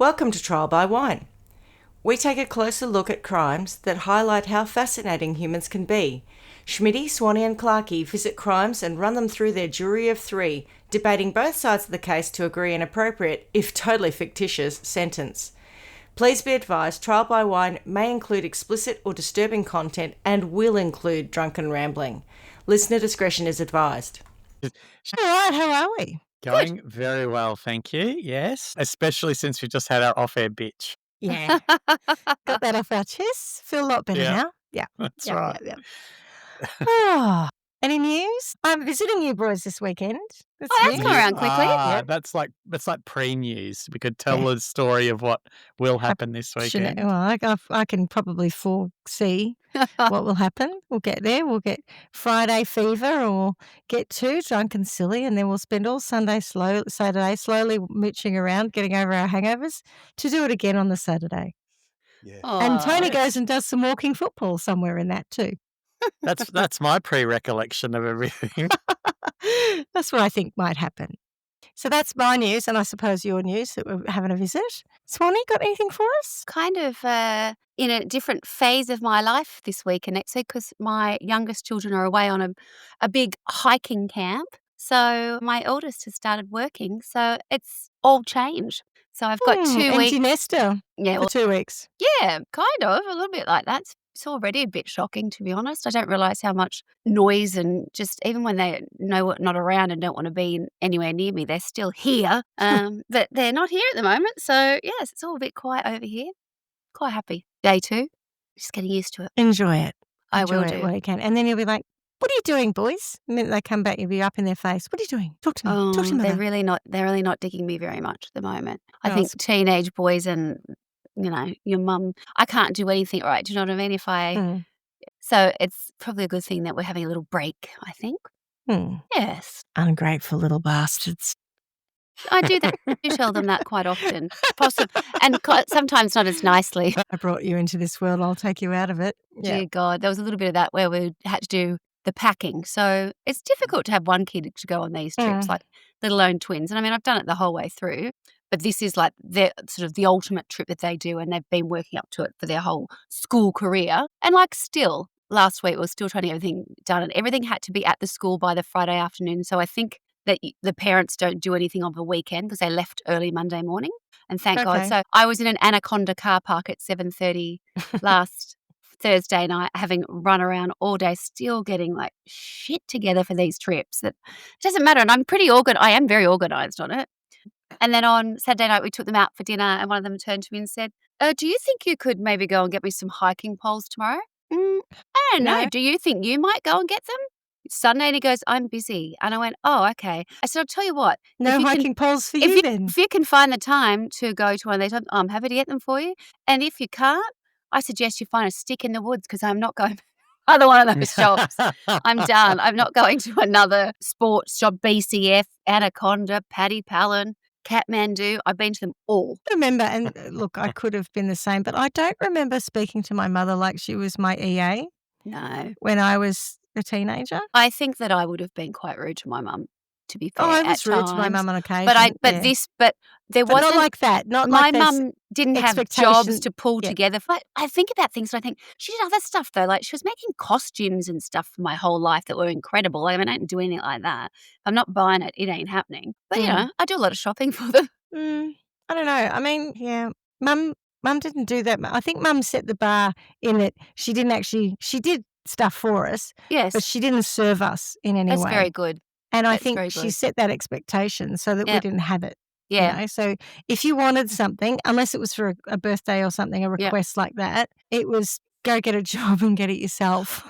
Welcome to Trial by Wine. We take a closer look at crimes that highlight how fascinating humans can be. Schmitty, Swanee and Clarky visit crimes and run them through their jury of three, debating both sides of the case to agree an appropriate, if totally fictitious, sentence. Please be advised, Trial by Wine may include explicit or disturbing content and will include drunken rambling. Listener discretion is advised. All right, how are we? Going very well, thank you. Yes, especially since we just had our off-air bitch. Yeah. Got that off our chest. Feel a lot better now. Yeah. That's right. Yeah. Oh, any news? I'm visiting you boys this weekend. That's come around quickly. That's like pre-news. We could tell the story of what will happen this weekend. Well, I can probably foresee what will happen. We'll get there. We'll get Friday fever, or get too drunk and silly, and then we'll spend all Saturday slowly mooching around, getting over our hangovers, to do it again on the Saturday. Yeah. And Tony goes and does some walking football somewhere in that too. That's my pre-recollection of everything. That's what I think might happen. So that's my news, and I suppose your news that we're having a visit. Swanee, got anything for us? Kind of in a different phase of my life this week and next week, because my youngest children are away on a big hiking camp. So my eldest has started working, so it's all changed. So I've got 2 weeks. Empty nester for 2 weeks. Yeah, kind of, a little bit like that. It's already a bit shocking, to be honest. I don't realise how much noise, and just even when they know we're not around and don't want to be anywhere near me, they're still here. But they're not here at the moment. So, yes, it's all a bit quiet over here. Quite happy. Day 2, just getting used to it. Enjoy it. I will Enjoy it do. while you can. And then you'll be like, what are you doing, boys? And then they come back, you'll be up in their face. What are you doing? Talk to me. Talk to me. They're really not digging me very much at the moment. I think teenage boys and, your mum, I can't do anything right. Do you know what I mean? So it's probably a good thing that we're having a little break, I think. Yes. Ungrateful little bastards. I do that. I do tell them that quite often. And sometimes not as nicely. I brought you into this world. I'll take you out of it. Dear God, there was a little bit of that where we had to do the packing. So it's difficult to have one kid to go on these trips, like let alone twins. And I mean, I've done it the whole way through, but this is like their sort of the ultimate trip that they do, and they've been working up to it for their whole school career. And like still, last week we were still trying to get everything done, and everything had to be at the school by the Friday afternoon. So I think that the parents don't do anything on the weekend because they left early Monday morning. And thank God. So I was in an Anaconda car park at 7:30 last Thursday night, having run around all day, still getting like shit together for these trips. That it doesn't matter. And I'm pretty I am very organised on it. And then on Saturday night, we took them out for dinner, and one of them turned to me and said, do you think you could maybe go and get me some hiking poles tomorrow? I don't know. No. Do you think you might go and get them? It's Sunday, and he goes, I'm busy. And I went, oh, okay. I said, I'll tell you what. No hiking poles for you then. If you can find the time to go to one of these, I'm happy to get them for you. And if you can't, I suggest you find a stick in the woods, because I'm not going to either one of those shops. I'm done. I'm not going to another sports shop, BCF, Anaconda, Paddy Palin, Kathmandu. I've been to them all. I remember, and look, I could have been the same, but I don't remember speaking to my mother like she was my EA. No. When I was a teenager. I think that I would have been quite rude to my mum, to be fair. I was rude to my mum on occasion. But there wasn't. Not like that. Not my like mum didn't have jobs to pull together. I think about things, and I think she did other stuff though. Like she was making costumes and stuff for my whole life that were incredible. I mean, I don't do anything like that. I'm not buying it. It ain't happening. But I do a lot of shopping for them. I don't know. I mean, yeah, Mum didn't do that. I think Mum set the bar in that she did stuff for us. Yes, but she didn't serve us in any way. That's very good. And I think she set that expectation so that we didn't have it. Yeah. So if you wanted something, unless it was for a birthday or something, a request like that, it was go get a job and get it yourself.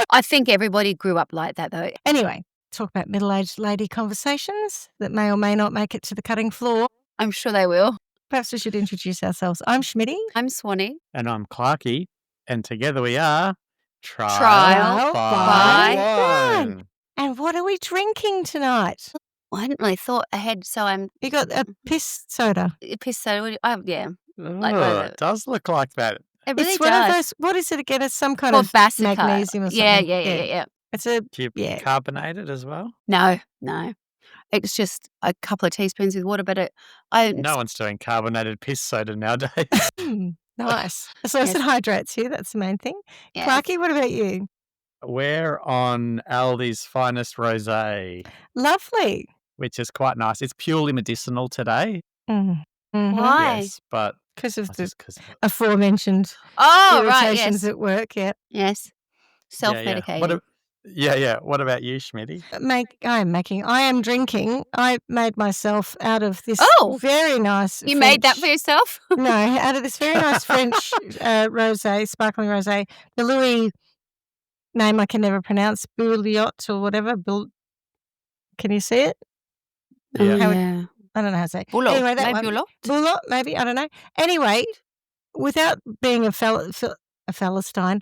I think everybody grew up like that though. Anyway, talk about middle-aged lady conversations that may or may not make it to the cutting floor. I'm sure they will. Perhaps we should introduce ourselves. I'm Schmitty. I'm Swanee. And I'm Clarky. And together we are Trial by Wine. And what are we drinking tonight? Well, I hadn't really thought ahead, so You got a piss soda. Piss soda. Yeah. It does look like that. It really it's does. one of those. What is it again? It's some kind of magnesium or something. Yeah. It's a carbonated as well. No. It's just a couple of teaspoons with water, but No one's doing carbonated piss soda nowadays. Nice. As long as it hydrates you, that's the main thing. Yes. Clarky, what about you? We're on Aldi's finest rosé, Lovely. which is quite nice. It's purely medicinal today. Mm-hmm. Why? Yes, but Because of that's the just 'cause of it. aforementioned Oh, right, irritations yes. at work, yeah. Yes. Yeah, yeah. Self-medicating. What about you, Schmitty? I am drinking. I made myself out of this Oh! very nice You made that for yourself? No, out of this very nice French rosé, sparkling rosé. The Louis name I can never pronounce, Bouliot or whatever. Can you see it? Yeah. Yeah. I don't know how to say it. Boulot. Anyway, that Maybe one. Boulot? Boulot, maybe, I don't know. Anyway, without being a Philistine,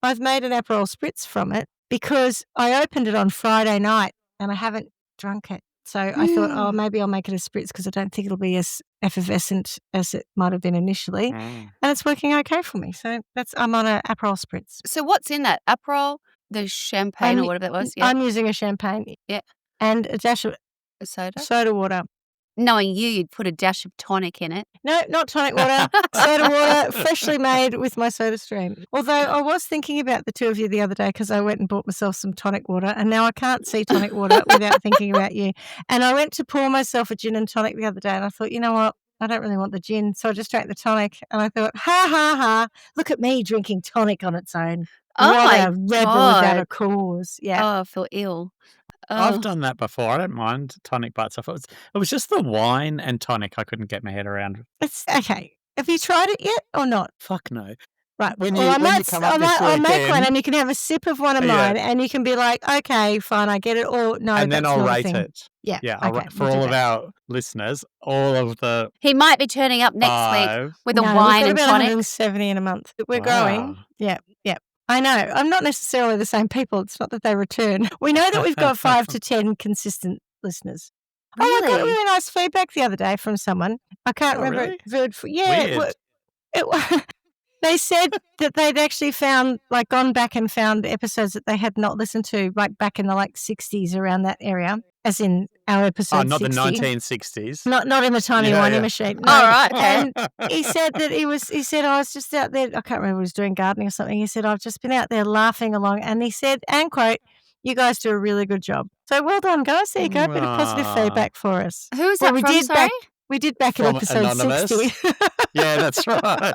I've made an Aperol Spritz from it because I opened it on Friday night and I haven't drunk it. So I thought, maybe I'll make it a Spritz because I don't think it'll be as effervescent as it might have been initially. And it's working okay for me. So I'm on an Aperol Spritz. So what's in that? Aperol, the champagne or whatever it was? Yeah. I'm using a champagne. Yeah. And a dash of A soda? soda water. Knowing you'd put a dash of tonic in it. No, not tonic water. Soda water, freshly made with my soda stream. Although I was thinking about the two of you the other day because I went and bought myself some tonic water and now I can't see tonic water without thinking about you. And I went to pour myself a gin and tonic the other day and I thought, you know what? I don't really want the gin. So I just drank the tonic and I thought, ha, ha, ha, look at me drinking tonic on its own. Oh, What my a rebel God. without a cause. Yeah. Oh, I feel ill. I've done that before. I don't mind tonic by itself. It was just the wine and tonic I couldn't get my head around. It's okay. Have you tried it yet or not? Fuck no. Right. When Well, you I might, come up this I'll make one weekend- and you can have a sip of one of Yeah. mine and you can be like, okay, fine, I get it. Or no, and then that's I'll not a rate thing. it. Yeah. Yeah, okay, for we'll do all of that. our listeners, all of the He might be turning up next week 5. with a No, wine we've and got about tonic. 170 in a month. We're Wow. growing. Yeah. I know. I'm not necessarily the same people. It's not that they return. We know that we've got 5 to 10 consistent listeners. Oh, I got Really? really nice feedback the other day from someone. I can't Oh, remember. really? Weird. They said that they'd actually gone back and found episodes that they had not listened to, like back in the 60s around that area, as in our episode not 60. the 1960s. Not in the tiny Yeah, whiny yeah. machine. No. All right, okay. And he said that he said, I was just out there, I can't remember, he was doing gardening or something. He said, I've just been out there laughing along. And he said, and quote, you guys do a really good job. So well done, guys. There you go. A bit of positive Aw. feedback for us. Who is Well, that we from, did sorry? We did back in From episode Anonymous. 60. Yeah, that's right.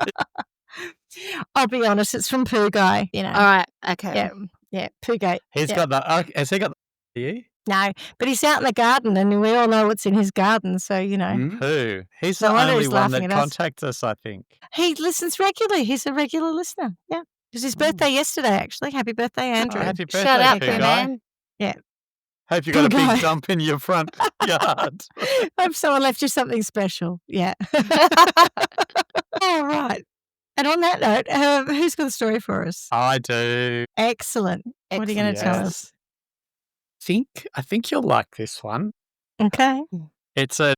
I'll be honest, it's from Pooh Guy, you know. All right, okay. Yeah, Pooh Guy. He's got that. Has he got the you? No, but he's out in the garden and we all know what's in his garden, so, you know. Who? He's No the wonder only he's one laughing that at us. contacts us, I think. He listens regularly. He's a regular listener. Yeah. It was his birthday yesterday, actually. Happy birthday, Andrew. Oh, happy birthday, Shout out, Pooh Pooh Guy. Man. Hope you got a Pooh Guy. big dump in your front yard. Hope someone left you something special. Yeah. All right. And on that note, who's got a story for us? I do. Excellent. What are you going to tell us? I think you'll like this one. Okay. It's an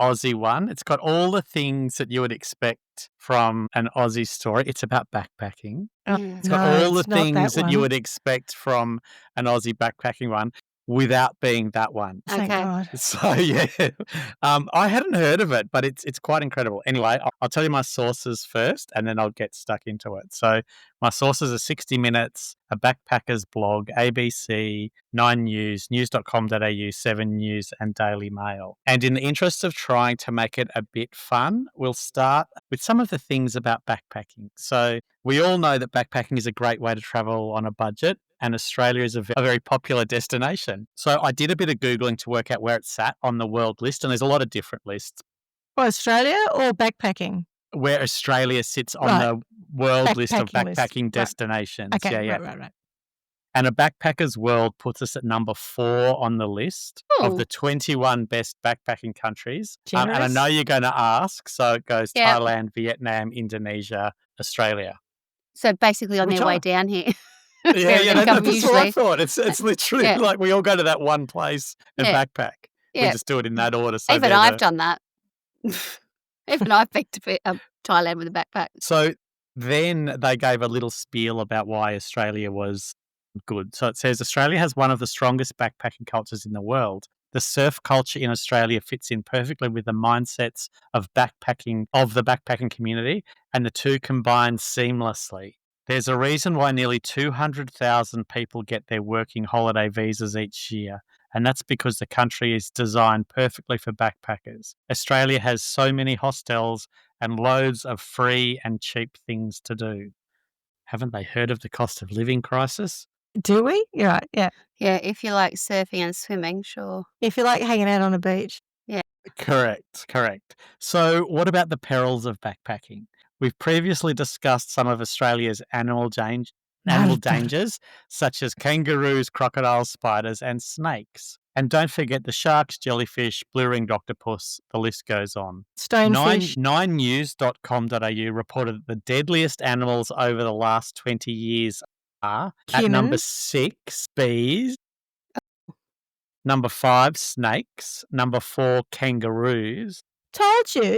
Aussie one. It's got all the things that you would expect from an Aussie story. It's about backpacking. It's got all the things that you would expect from an Aussie backpacking one without being that one. Thank Okay. God. So, yeah, I hadn't heard of it, but it's quite incredible. Anyway, I'll tell you my sources first, and then I'll get stuck into it. So my sources are 60 Minutes, a backpacker's blog, ABC, 9 News, news.com.au, 7 News, and Daily Mail. And in the interest of trying to make it a bit fun, we'll start with some of the things about backpacking. So we all know that backpacking is a great way to travel on a budget, and Australia is a very popular destination. So I did a bit of Googling to work out where it's sat on the world list, and there's a lot of different lists. For Australia or backpacking? Where Australia sits on Right. the world list of Backpacking list. backpacking Right. destinations. Okay, Yeah. right. And A Backpacker's World puts us at number 4 on the list of Ooh. the 21 best backpacking countries. And I Generous. know you're going to ask, so it goes Yeah. Thailand, Vietnam, Indonesia, Australia. So basically on Which their way are- down here. Yeah, Where yeah, they come that's what I usually. thought. It's literally Yeah. like we all go to that one place and Yeah. backpack. We Yeah. just do it in that order. So Even they're I've the- done that. Even I've been to Thailand with a backpack. So then they gave a little spiel about why Australia was good. So it says Australia has one of the strongest backpacking cultures in the world. The surf culture in Australia fits in perfectly with the mindsets of the backpacking community, and the two combine seamlessly. There's a reason why nearly 200,000 people get their working holiday visas each year, and that's because the country is designed perfectly for backpackers. Australia has so many hostels and loads of free and cheap things to do. Haven't they heard of the cost of living crisis? Do we? You're right, yeah. Yeah, if you like surfing and swimming, sure. If you like hanging out on a beach. Correct. So what about the perils of backpacking? We've previously discussed some of Australia's animal dangers, such as kangaroos, crocodiles, spiders, and snakes. And don't forget the sharks, jellyfish, blue-ringed octopus, the list goes on. Stonefish. 9news.com.au reported that the deadliest animals over the last 20 years are at number Humans. 6, bees, number 5, snakes, number 4, kangaroos, Told you.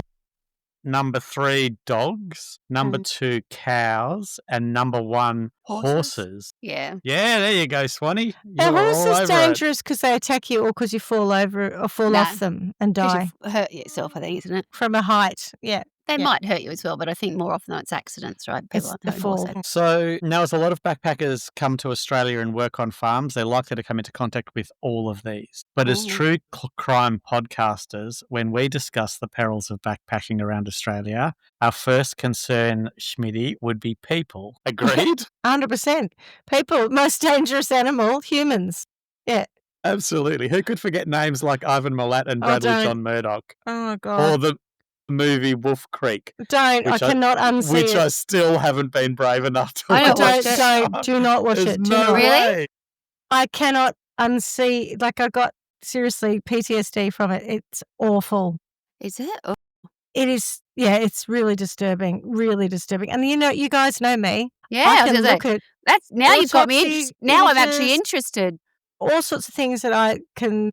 number 3, dogs, number 2, cows, and number 1, horses. Yeah. Yeah, there you go, Swanee. A You're horse all is over it. dangerous because they attack you or because you fall over or fall off them and 'Cause die you hurt yourself, I think, isn't it? from a height. Yeah. They Yeah. might hurt you as well, but I think more often than not it's accidents, right? People It's aren't the hurting horse fall. accidents. So now as a lot of backpackers come to Australia and work on farms, they're likely to come into contact with all of these. But as true crime podcasters, when we discuss the perils of backpacking around Australia, our first concern, Schmitty, would be people. Agreed? 100%. People, most dangerous animal, humans. Yeah. Absolutely. Who could forget names like Ivan Milat and Oh, Bradley don't. John Murdoch? Oh, Or God. the movie Wolf Creek. Don't. I cannot unsee Which it. I still haven't been brave enough to I watch. don't watch it. Do not watch There's it. Do no not. Really? way. I cannot unsee. Like, I got seriously PTSD from it. It's awful. Is it? Oh, It is. Yeah, it's really disturbing. Really disturbing. And you guys know me. yeah, I I was can gonna say, look at that's now you've got me. autopsy Now I'm actually images. interested. all sorts of things that I can,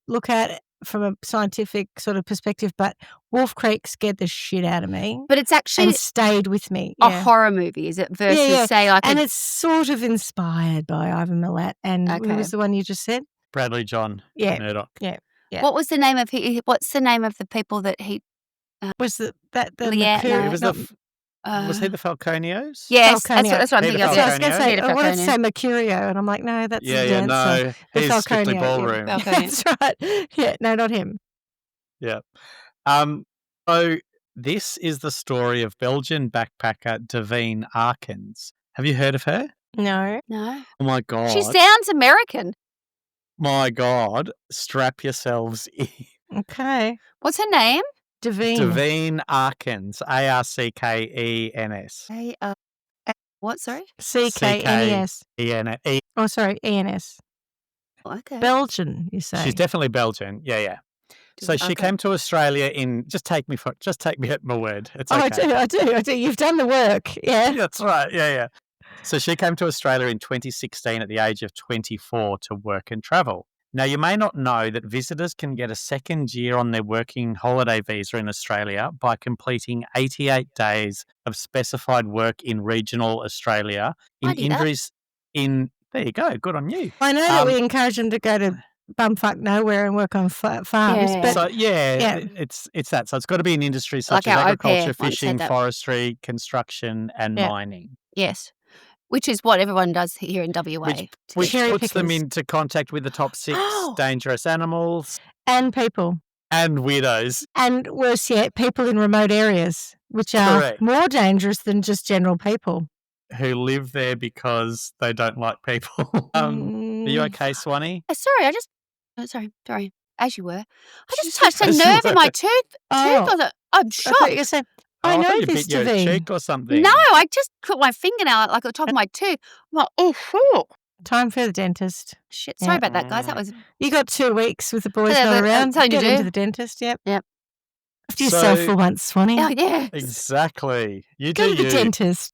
look at from a scientific sort of perspective. But Wolf Creek scared the shit out of me But it's actually and stayed with me. a Yeah. horror movie, is it? Versus, yeah. say, like And a it's sort of inspired by Ivan Milat. And who Okay. was the one you just said? Bradley John Yeah. Murdoch. Yeah. What was the name of what's the name of the people that he? Was the Leanne, Mercuri- no. It was not- was he the Falconios? Yes, Falconio. that's what I'm Peter thinking of. So I was going to say, Peter I wanted to Falconio. say Mercurio, and I'm like, no, that's Yeah, a yeah, dancer. no. The He's strictly Falconio, ballroom. Yeah. That's right. Yeah, no, not him. Yeah. So this is the story of Belgian backpacker Davine Arkens. Have you heard of her? No. No, Oh my God. she sounds American. My God. Strap yourselves in. Okay. What's her name? Davine. Davine Arkens. Arkens. What? Sorry. CKNES. E-N-S. Oh, sorry, ENS. Okay. Belgian, you say? She's definitely Belgian. Yeah. So she Okay. came to Australia in. Just take me at my word. It's Oh, okay. I do. You've done the work. Yeah. That's right. Yeah. So she came to Australia in 2016 at the age of 24 to work and travel. Now, you may not know that visitors can get a second year on their working holiday visa in Australia by completing 88 days of specified work in regional Australia I do that. there you go. Good on you. I know that we encourage them to go to bumfuck nowhere and work on farms, Yeah. but So yeah. it's that. So it's got to be in industries such Like as our au pair agriculture, once said fishing, that. forestry, construction, and Yeah. mining. Yes, which is what everyone does here in WA. Which Cherry puts them pickers. into contact with the top 6 Oh. dangerous animals and people. and weirdos. And worse yet, people in remote areas, which are Correct. more dangerous than just general people. Who live there because they don't like people. Are you okay, Swanee? Sorry, sorry. As you were, I just Just touched a as you nerve in were. my tooth. Oh. I'm I thought you shocked. were saying, I I thought know you this, bit your Davine. cheek or something. No, I just put my fingernail like at the top of my tooth. I'm like, oh, fuck. Time for the dentist. Shit. Yeah. Sorry about that, guys. That was You got 2 weeks with the boys Yeah, not but around. that's all you Get into do. the dentist, yep. Yep. After yourself So- for once, Swanee. oh yeah. Exactly. You Go do to the you. dentist.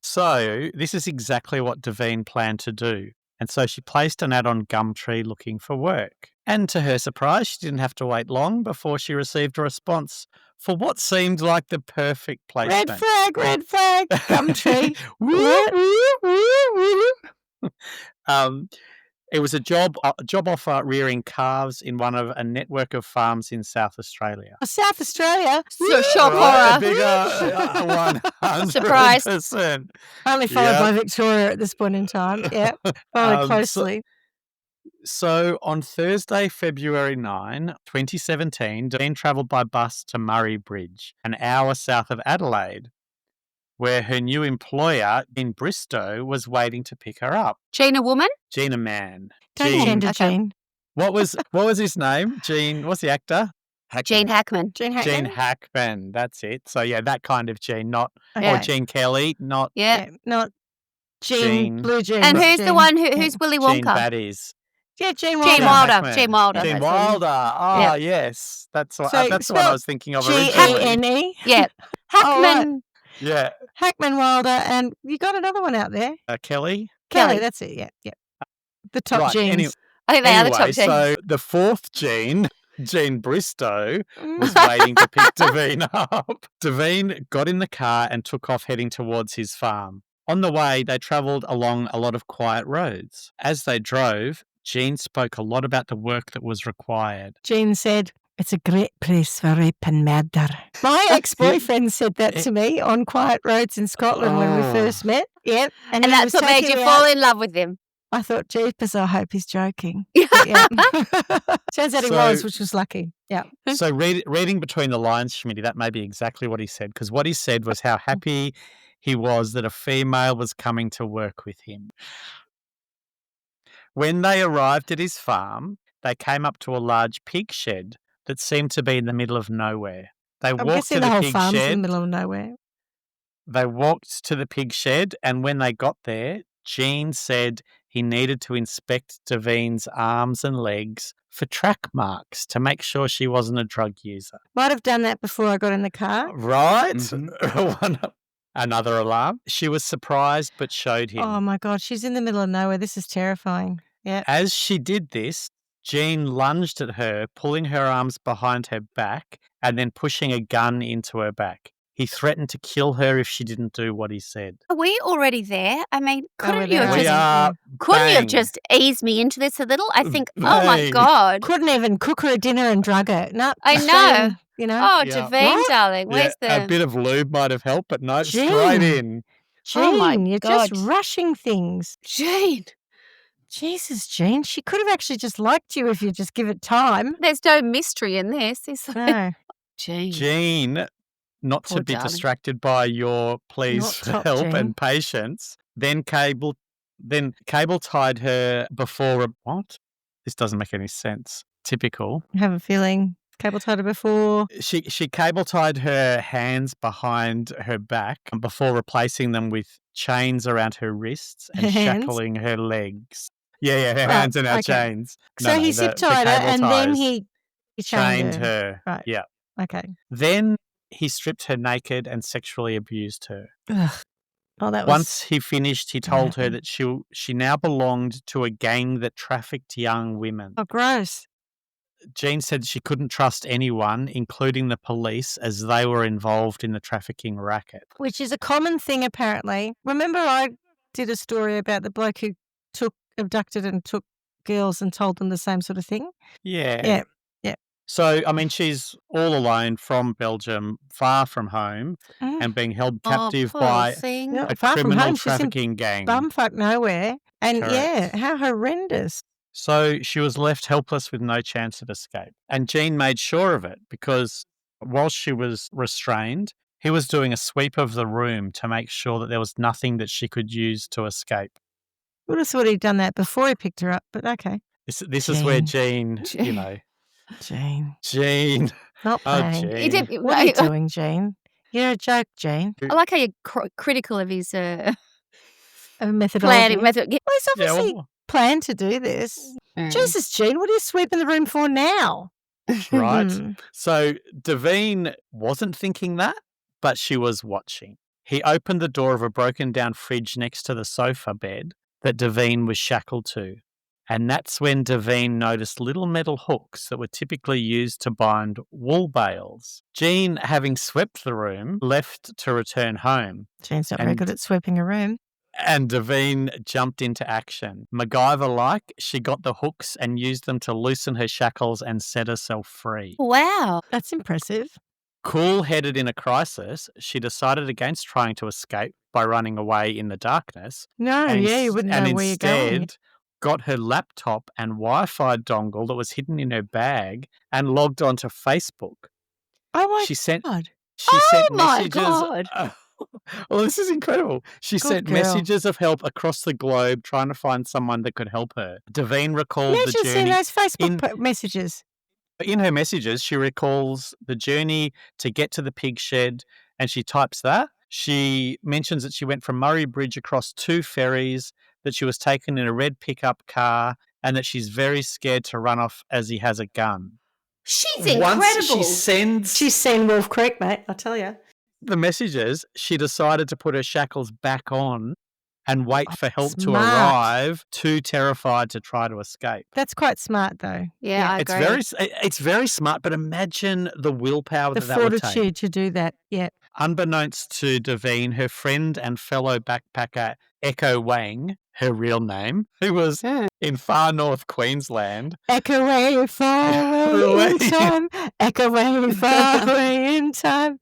So this is exactly what Davine planned to do. And so she placed an ad on Gumtree looking for work. And to her surprise, she didn't have to wait long before she received a response for what seemed like the perfect placement. Red flag, Gumtree. Woo, woo, woo, woo. It was a job offer rearing calves in one of a network of farms in South Australia. South Australia. So shock Right, a horror. bigger 100%. Surprise. Only followed Yep. by Victoria at this point in time. Yeah, followed closely. So on Thursday, February 9, 2017, Davine travelled by bus to Murray Bridge, an hour south of Adelaide, where her new employer in Bristow was waiting to pick her up. Gene a woman? Gene a man. Don't gender Okay. Gene. What was his name? Gene. What's the actor? Gene Hackman. Gene Hackman. Gene Hackman. That's it. So yeah, that kind of Gene, not Okay. or Gene Kelly, not Yeah. Yeah, not Gene. Blue Gene. And not who's Gene. the one who's Willy Gene Wonka? Baddies. Yeah, Gene Wilder. Gene Wilder. Hackman. Gene Wilder. Gene That's him. Wilder. Ah, yes. That's what So that's the one I was thinking of originally. G-A-N-E. Yeah. Oh, right. Hackman. Yeah. Hackman Wilder, and you got another one out there. Kelly. Kelly, that's it. Yeah. The top Right, genes. I think they are the top Anyway, genes. so the fourth Gene, Gene Bristow, was waiting to pick Davine up. Davine got in the car and took off heading towards his farm. On the way, they travelled along a lot of quiet roads. As they drove, Gene spoke a lot about the work that was required. Gene said, "It's a great place for rape and murder." My ex-boyfriend said that to me on quiet roads in Scotland when we first met. Yep. And he that's was what made taking you me fall out. in love with him. I thought, jeepers, I hope he's joking. But yeah. Turns out he was, So- which was lucky. Yeah. So reading between the lines, Schmitty, that may be exactly what he said, because what he said was how happy he was that a female was coming to work with him. When they arrived at his farm, they came up to a large pig shed that seemed to be in the middle of nowhere. They I'm walked to guessing the the whole pig farm's in shed. the middle of nowhere. They walked to the pig shed, and when they got there, Gene said he needed to inspect Davine's arms and legs for track marks to make sure she wasn't a drug user. Might have done that before I got in the car. Right? Mm-hmm. Another alarm. She was surprised but showed him. Oh, my God. She's in the middle of nowhere. This is terrifying. Yeah. As she did this, Gene lunged at her, pulling her arms behind her back and then pushing a gun into her back. He threatened to kill her if she didn't do what he said. Are we already there? I mean, couldn't we're you there, have We just are couldn't you have bang. just eased me into this a little? I think, oh my Bang. God. Couldn't even cook her a dinner and drug her. No. I straight know. in, you know. Oh, Yeah. Davine, What? darling, where's A bit of lube might have helped, but no, Gene. straight in. Gene, Oh, my you're God. just rushing things. Gene? Jesus, Gene. She could have actually just liked you if you just give it time. There's no mystery in this. It's like, No. Gene. Gene, not Poor to be darling. distracted by your pleas Not for top, help Gene. and patience, then Cable tied her before what? This doesn't make any sense. Typical. I have a feeling cable tied her before. She cable tied her hands behind her back before replacing them with chains around her wrists and Her hands? shackling her legs. Yeah, her Right, hands and our okay. chains. So he zip tied her and then he chained chained her. Right. Yeah. Okay. Then he stripped her naked and sexually abused her. Ugh. Oh, that was. Once he finished, he told her happened. that she now belonged to a gang that trafficked young women. Oh, gross. Jean said she couldn't trust anyone, including the police, as they were involved in the trafficking racket. Which is a common thing, apparently. Remember, I did a story about the bloke who abducted and took girls and told them the same sort of thing. Yeah. Yeah. So, I mean, she's all alone from Belgium, far from home, Mm. and being held Oh, captive poor by thing. Yeah. a Far from criminal home, she's in trafficking gang. Bumfuck nowhere. And Correct. yeah, how horrendous. So she was left helpless with no chance of escape. And Jean made sure of it because while she was restrained, he was doing a sweep of the room to make sure that there was nothing that she could use to escape. Would have thought he'd done that before he picked her up, but okay. This is where Jean, you know, Jean. Not Oh, playing. Jean. He did, What are you doing, Jean? You're a joke, Jean. I like how you're critical of his A methodology. planning method. Yeah. Well, he's Yeah, obviously well, planned to do this. Jesus, Jean, what are you sweeping the room for now? right. Hmm. So Davine wasn't thinking that, but she was watching. He opened the door of a broken down fridge next to the sofa bed that Davine was shackled to. And that's when Davine noticed little metal hooks that were typically used to bind wool bales. Jean, having swept the room, left to return home. Jean's not very And- good at sweeping a room. And Davine jumped into action. MacGyver-like, she got the hooks and used them to loosen her shackles and set herself free. Wow. That's impressive. Cool-headed in a crisis, she decided against trying to escape by running away in the darkness. No, and you wouldn't know where you're going. instead got her laptop and Wi-Fi dongle that was hidden in her bag and logged onto Facebook. Oh my She sent God. She sent my messages. God. Well, this is incredible. She Good sent girl. messages of help across the globe, trying to find someone that could help her. Davine recalled the Imagine seeing journey. those Facebook messages. In her messages, she recalls the journey to get to the pig shed, and she types that. She mentions that she went from Murray Bridge across 2 ferries, that she was taken in a red pickup car, and that she's very scared to run off as he has a gun. She's incredible. Once she sends She's seen Wolf Creek, mate, I tell you. the messages, she decided to put her shackles back on and wait for help to Smart. arrive, too terrified to try to escape. That's quite smart, though. Yeah, I It's agree. it's very smart, but imagine the willpower The that would take. fortitude to do that. Yeah. Unbeknownst to Davine, her friend and fellow backpacker Echo Wang, her real name, who was in far north Queensland. Echo way far away in time. Echo way far away in time.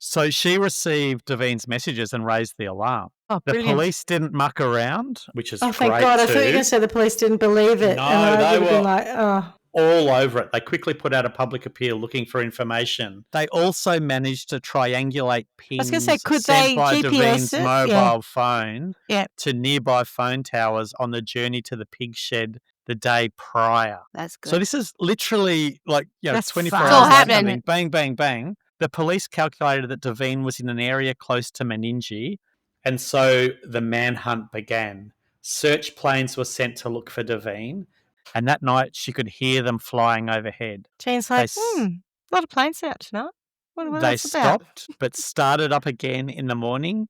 So she received Davine's messages and raised the alarm. Oh, The brilliant. police didn't muck around, which is Oh, thank great God. I too. thought you were going to say the police didn't believe it. No, and I they would have been were- like, oh. All over it. They quickly put out a public appeal looking for information. They also managed to triangulate pings was gonna say, could sent they by GPS Davine's it? mobile phone Yeah. to nearby phone towers on the journey to the pig shed the day prior. That's good. So this is literally like, That's 24 fast. hours It's all later, happening. bang, bang, bang. The police calculated that Davine was in an area close to Meningie, and so the manhunt began. Search planes were sent to look for Davine, and that night she could hear them flying overhead. Jane's like, They a lot of planes out tonight. What They that's about? stopped, but started up again in the morning,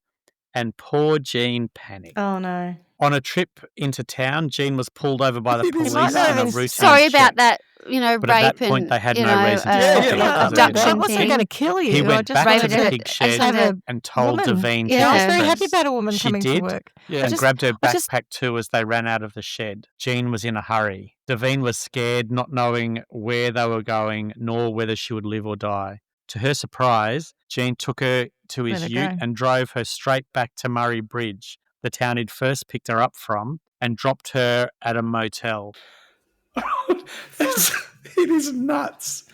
and poor Jean panicked. Oh, no. On a trip into town, Jean was pulled over by the You police might not on a even- routine Sorry about check. that, But at that rape point, and, they had you no know, reason to stop it. I abduction wasn't thing. going to kill you. He I went just back to wanted the Rape pig it- I shed just wanted have a and told woman. Davine Yeah, I was to very first. happy about a woman She coming did. to work. Yeah, I and just- grabbed her I just- backpack too as they ran out of the shed. Jean was in a hurry. Davine was scared, not knowing where they were going nor whether she would live or die. To her surprise, Jean took her to his Let her ute go. and drove her straight back to Murray Bridge, the town he'd first picked her up from, and dropped her at a motel. It is nuts.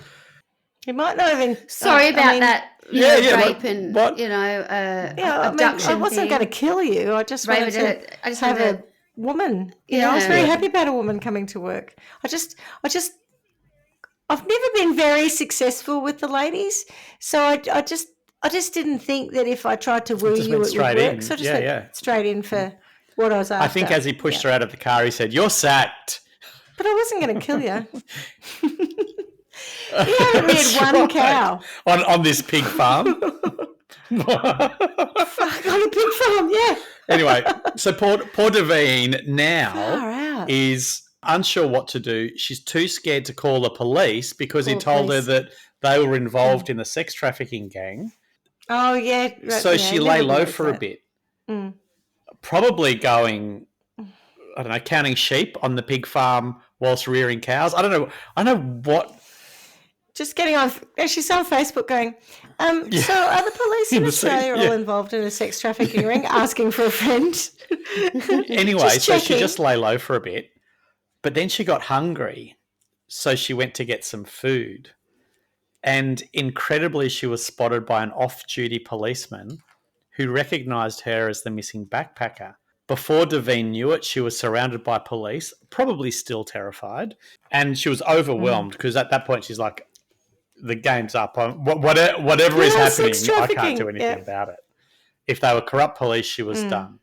He might not even. Sorry I about mean, that, Yeah, rape like, and, what? Yeah, I mean, abduction I wasn't thing. going to kill you. I just Rape wanted it, to I just have wanted a woman. You know, I was Yeah. very Yeah. happy about a woman coming to work. I've never been very successful with the ladies, so I just didn't think that if I tried to woo just you, went it would straight work. in. So I just Yeah, went yeah. straight in for what I was after. I think as he pushed her out of the car, he said, "You're sacked." But I wasn't going to kill you. You haven't reared one Right. cow. On this pig farm. Fuck, on a pig farm, yeah. Anyway, so poor Davine now Far out. is unsure what to do. She's too scared to call the police because he Call told police. her that they were involved in the sex trafficking gang. Oh, yeah. Right, So yeah, she never lay low believes for a that. bit. Mm. Probably going, I don't know, counting sheep on the pig farm whilst rearing cows. I don't know what. Just getting on. She's on Facebook going, so are the police in In the sea, Australia yeah. all involved in a sex trafficking ring? Asking for a friend. Anyway, Just so she checking. just lay low for a bit. But then she got hungry. So she went to get some food. And incredibly, she was spotted by an off-duty policeman who recognised her as the missing backpacker. Before Davine knew it, she was surrounded by police, probably still terrified. And she was overwhelmed because at that point she's like, the game's up. Whatever is Yeah, happening, sex I can't trafficking, do anything yeah. about it. If they were corrupt police, she was done.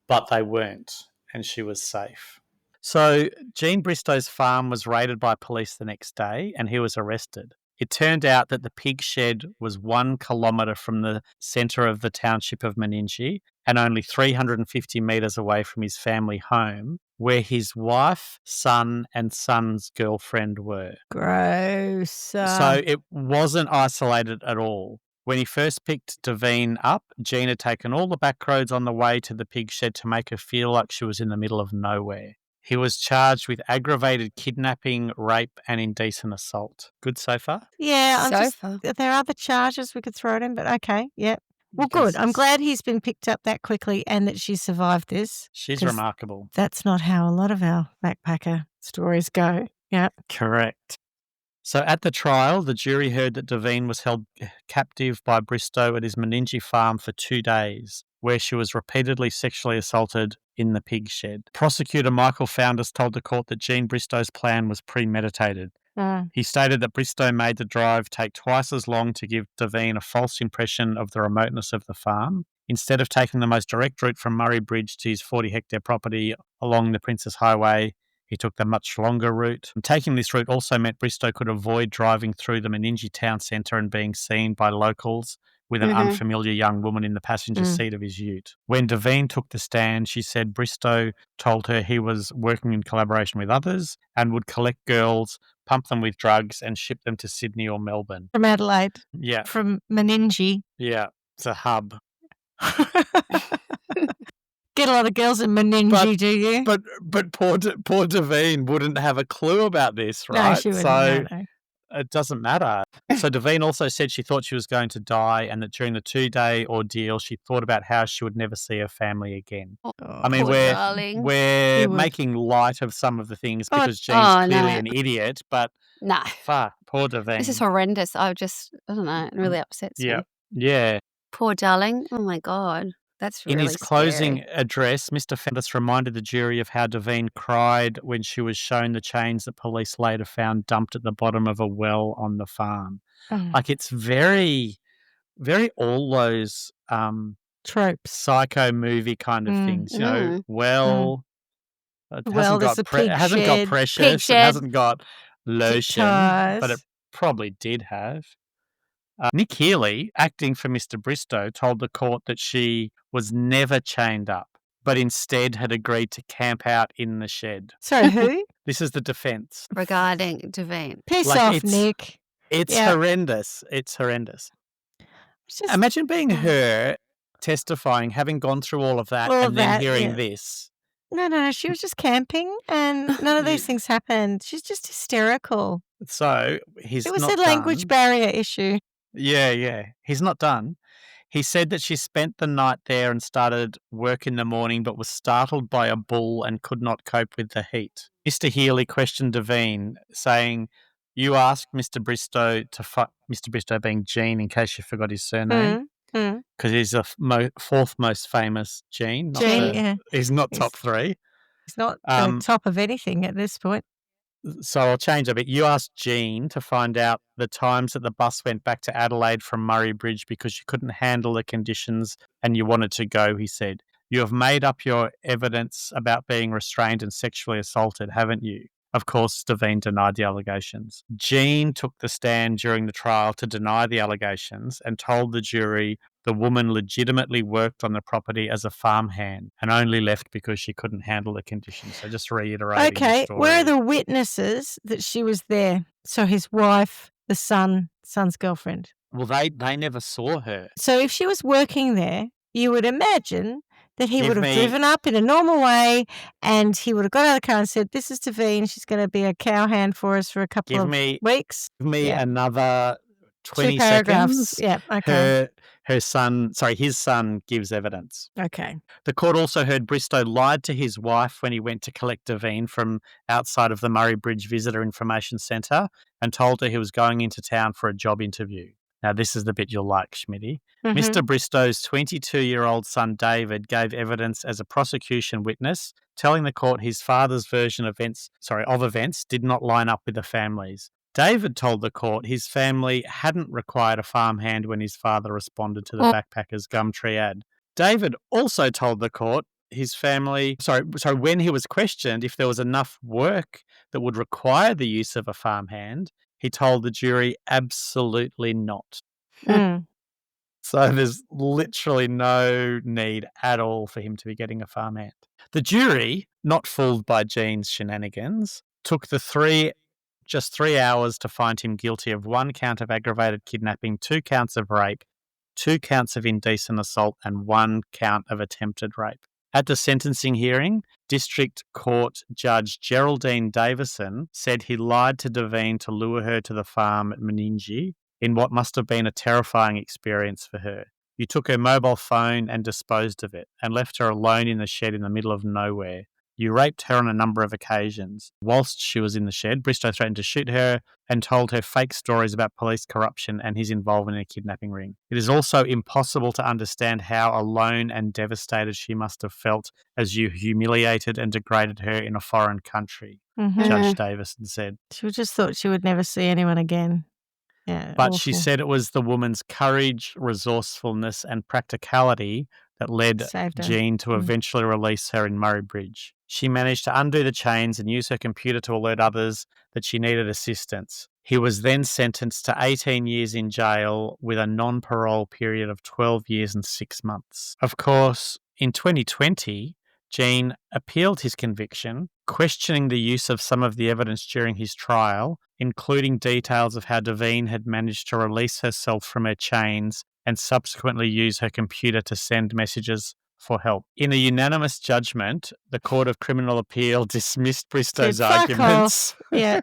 But they weren't, and she was safe. So Jean Bristow's farm was raided by police the next day, and he was arrested. It turned out that the pig shed was 1 kilometre from the centre of the township of Meningie and only 350 metres away from his family home, where his wife, son, and son's girlfriend were. Gross. So it wasn't isolated at all. When he first picked Davine up, Jean had taken all the back roads on the way to the pig shed to make her feel like she was in the middle of nowhere. He was charged with aggravated kidnapping, rape, and indecent assault. Good so far? Yeah, So far. there are other charges we could throw at him, but okay, yep. Well, good. I'm glad he's been picked up that quickly and that she survived this. She's 'cause remarkable. That's not how a lot of our backpacker stories go. Yeah. Correct. So at the trial, the jury heard that Davine was held captive by Bristow at his Meningie farm for 2 days, where she was repeatedly sexually assaulted in the pig shed. Prosecutor Michael Founders told the court that Jean Bristow's plan was premeditated. He stated that Bristow made the drive take twice as long to give Davine a false impression of the remoteness of the farm. Instead of taking the most direct route from Murray Bridge to his 40-hectare property along the Princess Highway, he took the much longer route. And taking this route also meant Bristow could avoid driving through the Meningie town centre and being seen by locals with an unfamiliar young woman in the passenger seat of his ute. When Davine took the stand, she said Bristow told her he was working in collaboration with others and would collect girls, pump them with drugs, and ship them to Sydney or Melbourne. From Adelaide. Yeah. From Meningie. Yeah. It's a hub. Get a lot of girls in Meningie, do you? But poor Davine wouldn't have a clue about this, right? No, she wouldn't. No. It doesn't matter. So Davine also said she thought she was going to die and that during the 2-day ordeal, she thought about how she would never see her family again. I mean, we're making light of some of the things because Jean's clearly an idiot, but fuck, poor Davine. This is horrendous. I don't know. It really upsets me. Yeah. Poor darling. Oh, my God. That's really In his scary. closing address, Mr. Founders reminded the jury of how Davine cried when she was shown the chains that police later found dumped at the bottom of a well on the farm. Like, it's very, very all those tropes, psycho movie kind of things. You know, it well, hasn't got precious, it hasn't got lotion, but it probably did have. Nick Healy, acting for Mr. Bristow, told the court that she was never chained up, but instead had agreed to camp out in the shed. Sorry, who? This is the defence. Regarding Davine. Piss off, Nick. It's horrendous. It's horrendous. Imagine being her testifying, having gone through all of that, and then hearing this. No, she was just camping and none of these things happened. She's just hysterical. So it was a language barrier issue. Yeah. He's not done. He said that she spent the night there and started work in the morning but was startled by a bull and could not cope with the heat. Mr. Healy questioned Davine, saying, you asked Mr. Bristow Mr. Bristow being Jean, in case you forgot his surname, because he's the fourth most famous Jean. He's not top 3. He's not on top of anything at this point. So I'll change a bit. You asked Jean to find out the times that the bus went back to Adelaide from Murray Bridge because you couldn't handle the conditions and you wanted to go, he said. You have made up your evidence about being restrained and sexually assaulted, haven't you? Of course, Davine denied the allegations. Jean took the stand during the trial to deny the allegations and told the jury the woman legitimately worked on the property as a farmhand and only left because she couldn't handle the conditions. So just reiterating the story. Where are the witnesses that she was there? So his wife, the son's girlfriend. Well, they never saw her. So if she was working there, you would imagine that he would have driven up in a normal way and he would have got out of the car and said, this is Davine, she's going to be a cowhand for us for a couple of weeks. Give me another 20 2 paragraphs. seconds. Yeah, okay. His son gives evidence. Okay. The court also heard Bristow lied to his wife when he went to collect Davine from outside of the Murray Bridge Visitor Information Centre and told her he was going into town for a job interview. Now, this is the bit you'll like, Schmitty. Mr. Bristow's 22-year-old son, David, gave evidence as a prosecution witness, telling the court his father's version of events did not line up with the family's. David told the court his family hadn't required a farmhand when his father responded to the Backpackers Gumtree ad. David also told the court his family, when he was questioned if there was enough work that would require the use of a farmhand, he told the jury absolutely not. So there's literally no need at all for him to be getting a farmhand. The jury, not fooled by Jean's shenanigans, took just 3 hours to find him guilty of 1 count of aggravated kidnapping, 2 counts of rape, 2 counts of indecent assault, and 1 count of attempted rape. At the sentencing hearing, District Court Judge Geraldine Davison said he lied to Davine to lure her to the farm at Meningie in what must have been a terrifying experience for her. You took her mobile phone and disposed of it and left her alone in the shed in the middle of nowhere. You raped her on a number of occasions. Whilst she was in the shed, Bristow threatened to shoot her and told her fake stories about police corruption and his involvement in a kidnapping ring. It is also impossible to understand how alone and devastated she must have felt as you humiliated and degraded her in a foreign country, Judge Davison said. She just thought she would never see anyone again. Yeah, But awful. she said it was the woman's courage, resourcefulness, and practicality that led Saved her. Jean to eventually release her in Murray Bridge. She managed to undo the chains and use her computer to alert others that she needed assistance. He was then sentenced to 18 years in jail with a non-parole period of 12 years and 6 months. Of course, in 2020, Jean appealed his conviction, questioning the use of some of the evidence during his trial, including details of how Davine had managed to release herself from her chains and subsequently use her computer to send messages for help. In a unanimous judgment, the Court of Criminal Appeal dismissed Bristow's Said, "Fuck arguments. off." Yeah.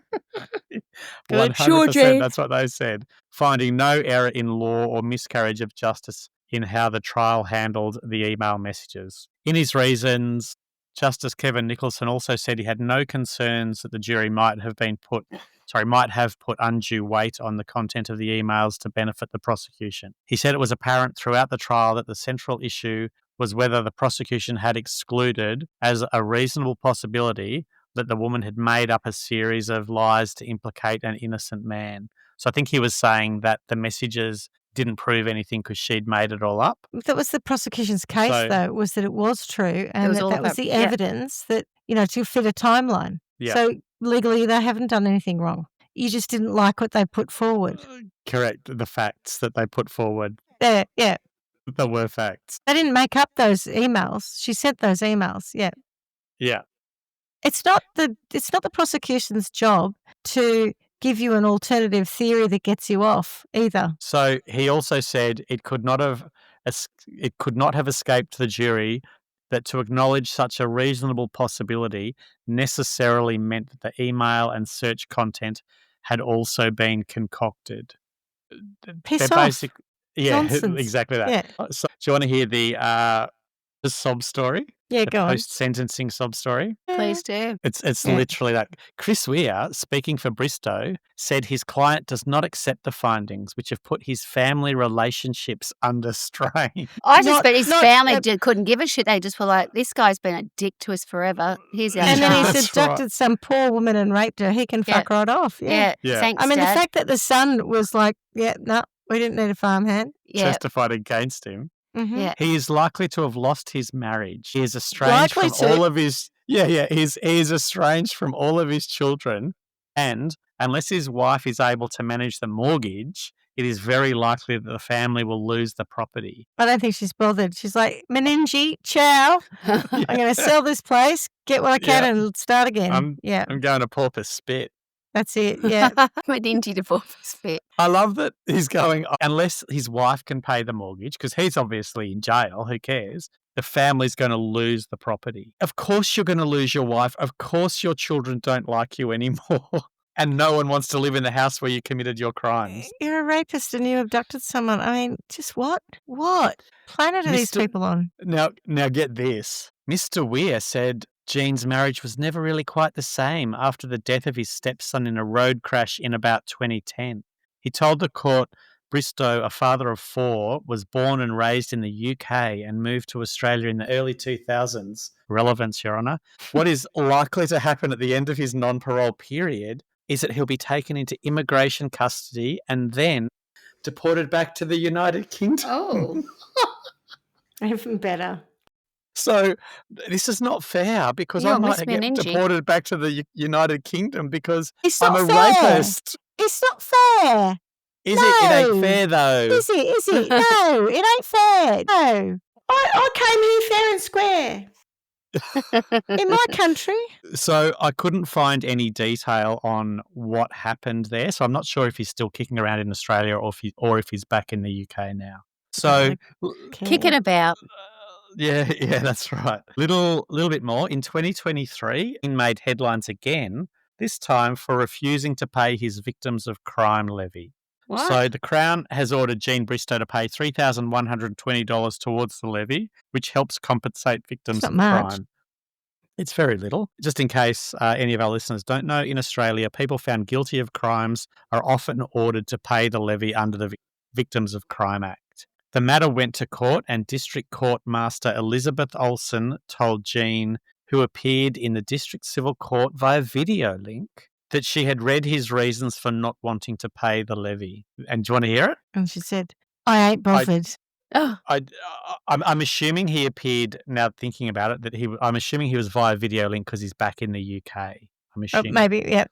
100%, that's what they said, finding no error in law or miscarriage of justice in how the trial handled the email messages. In his reasons, Justice Kevin Nicholson also said he had no concerns that the jury might have put undue weight on the content of the emails to benefit the prosecution. He said it was apparent throughout the trial that the central issue was whether the prosecution had excluded as a reasonable possibility that the woman had made up a series of lies to implicate an innocent man. So I think he was saying that the messages didn't prove anything because she'd made it all up. That was the prosecution's case, though, was that it was true and that was the evidence that, to fit a timeline. Yeah. So legally they haven't done anything wrong. You just didn't like what they put forward. Correct. The facts that they put forward. Yeah. There were facts. They didn't make up those emails. She sent those emails. Yeah. Yeah. It's not the prosecution's job to give you an alternative theory that gets you off either. So he also said it could not have escaped the jury that to acknowledge such a reasonable possibility necessarily meant that the email and search content had also been concocted. Piss off. Yeah, Nonsense. exactly that. Yeah. So, do you want to hear the sob story? Yeah, go on. Post-sentencing sob story? Please do. It's literally that. Chris Weir, speaking for Bristow, said his client does not accept the findings, which have put his family relationships under strain. I just bet his family couldn't give a shit. They just were like, this guy's been a dick to us forever. Here's our And then chance. he's abducted some poor woman and raped her. He can fuck right off. Yeah. Thanks, I mean, Dad. the fact that the son was like, no, we didn't need a farmhand. Testified against him. Mm-hmm. Yeah. He is likely to have lost his marriage. He is estranged from all of his he is estranged from all of his children, and unless his wife is able to manage the mortgage, it is very likely that the family will lose the property. I don't think she's bothered. She's like, Meningie, ciao. I'm going to sell this place, get what I can, and start again. I'm going to Porpoise Spit. That's it, yeah. Meningie to Porpoise Spit. I love that he's going, unless his wife can pay the mortgage, because he's obviously in jail, who cares? The family's going to lose the property. Of course you're going to lose your wife. Of course your children don't like you anymore. And no one wants to live in the house where you committed your crimes. You're a rapist and you abducted someone. I mean, just what? What planet are these people on? Now get this. Mr. Weir said Jean's marriage was never really quite the same after the death of his stepson in a road crash in about 2010. He told the court Bristow, a father of 4, was born and raised in the UK and moved to Australia in the early 2000s. Relevance, Your Honour. What is likely to happen at the end of his non-parole period is that he'll be taken into immigration custody and then deported back to the United Kingdom. Oh. Even better. So this is not fair because I might get deported back to the United Kingdom because I'm a rapist. It's not fair. Is it? It ain't fair though. Is it? No, it ain't fair. No. I came here fair and square. In my country. So I couldn't find any detail on what happened there. So I'm not sure if he's still kicking around in Australia or if he's back in the UK now. So, Kicking about. yeah, that's right. Little bit more. In 2023, he made headlines again, this time for refusing to pay his victims of crime levy. What? So the Crown has ordered Jean Bristow to pay $3,120 towards the levy, which helps compensate victims not of much. crime. It's very little. Just in case any of our listeners don't know, in Australia, people found guilty of crimes are often ordered to pay the levy under the Victims of Crime Act. The matter went to court, and District Court Master Elizabeth Olsen told Jean, who appeared in the District Civil Court via video link, that she had read his reasons for not wanting to pay the levy. And do you want to hear it? And she said, I ain't bothered. I'm assuming he appeared, now thinking about it, that I'm assuming he was via video link because he's back in the UK. I'm assuming. Maybe, yeah.